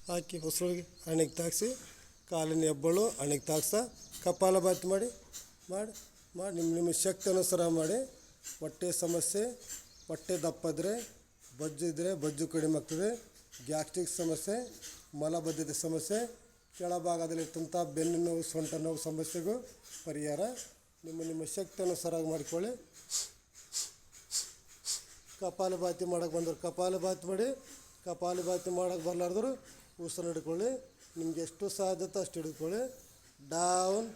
ಹಾಕಿ ಉಸಿರೊಳಗೆ ಹಣೆಗೆ ತಾಗಿಸಿ ಕಾಲಿನ ಹೆಬ್ಬಳು ಹಣೆಗೆ ತಾಗ್ಸ ಕಪಾಲಭಾತಿ ಮಾಡಿ ಮಾಡಿ ಮಾಡಿ ನಿಮ್ಮ ಶಕ್ತಿ ಅನುಸಾರ ಮಾಡಿ. ಹೊಟ್ಟೆ ಸಮಸ್ಯೆ, ಹೊಟ್ಟೆ ದಪ್ಪ ಇದ್ದರೆ, ಬೊಜ್ಜು ಇದ್ದರೆ ಬೊಜ್ಜು ಕಡಿಮೆ ಆಗ್ತದೆ. ಗ್ಯಾಸ್ಟ್ರಿಕ್ ಸಮಸ್ಯೆ, ಮಲಬದ್ಧತೆ ಸಮಸ್ಯೆ, ಕೆಳಭಾಗದಲ್ಲಿರ್ತಂಥ ಬೆನ್ನು ನೋವು, ಸೊಂಟ ನೋವು ಸಮಸ್ಯೆಗೂ ಪರಿಹಾರ. ನಿಮ್ಮ ಶಕ್ತಿ ಅನುಸಾರ ಮಾಡಿಕೊಳ್ಳಿ. ಕಪಾಲಭಾತಿ ಮಾಡೋಕ್ಕೆ ಬಂದವರು ಕಪಾಲಭಾತಿ ಮಾಡಿ. ಕಪಾಲಭಾತಿ ಮಾಡೋಕ್ಕೆ ಬರಲಾರ್ದ್ರು ಉಸಿರು ಹಿಡ್ಕೊಳ್ಳಿ. ನಿಮ್ಗೆ ಎಷ್ಟು ಸಾಧ್ಯತೆ ಅಷ್ಟು ಹಿಡ್ಕೊಳ್ಳಿ. ಡೌನ್,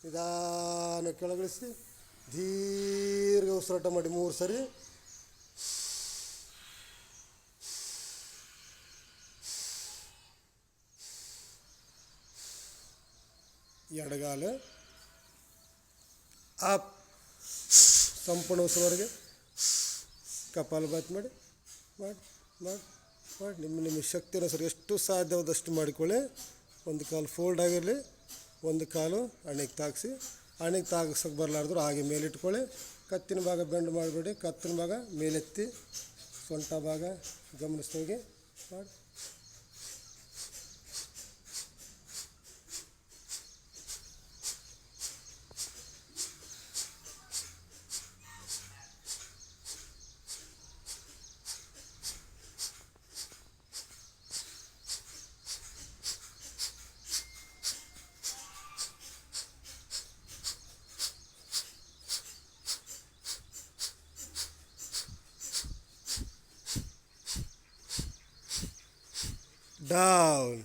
ನಿಧಾನ ಕೆಳಗಿಳಿಸಿ, ದೀರ್ಘ ಉಸಿರಾಟ ಮಾಡಿ 3 ಸರಿ. ಎಡಗಾಲು ಅಪ್, ಸಂಪೂರ್ಣ ಉಸಿರವರೆಗೆ ಕಪಾಲಭಾತಿ ಮಾಡಿ ಮಾಡಿ ಮಾಡಿ ಮಾಡಿ. ನಿಮ್ಮ ಶಕ್ತಿನ ಸರಿ ಎಷ್ಟು ಸಾಧ್ಯವಾದಷ್ಟು ಮಾಡಿಕೊಳ್ಳಿ. ಒಂದು ಕಾಲು ಫೋಲ್ಡ್ ಆಗಿರಲಿ, ಒಂದು ಕಾಲು ಹಣೆಗೆ ತಾಗಿಸಿ. ಹಣೆಗೆ ತಾಗಿಸೋಕೆ ಬರಲಾರ್ದ್ರು ಹಾಗೆ ಮೇಲಿಟ್ಕೊಳ್ಳಿ. ಕತ್ತಿನ ಭಾಗ ಬೆಂಡ್ ಮಾಡಬೇಡಿ, ಕತ್ತಿನ ಭಾಗ ಮೇಲೆತ್ತಿ, ಸೊಂಟ ಭಾಗ ಗಮನಿಸ್ತೋಗಿ ಮಾಡಿ. Down.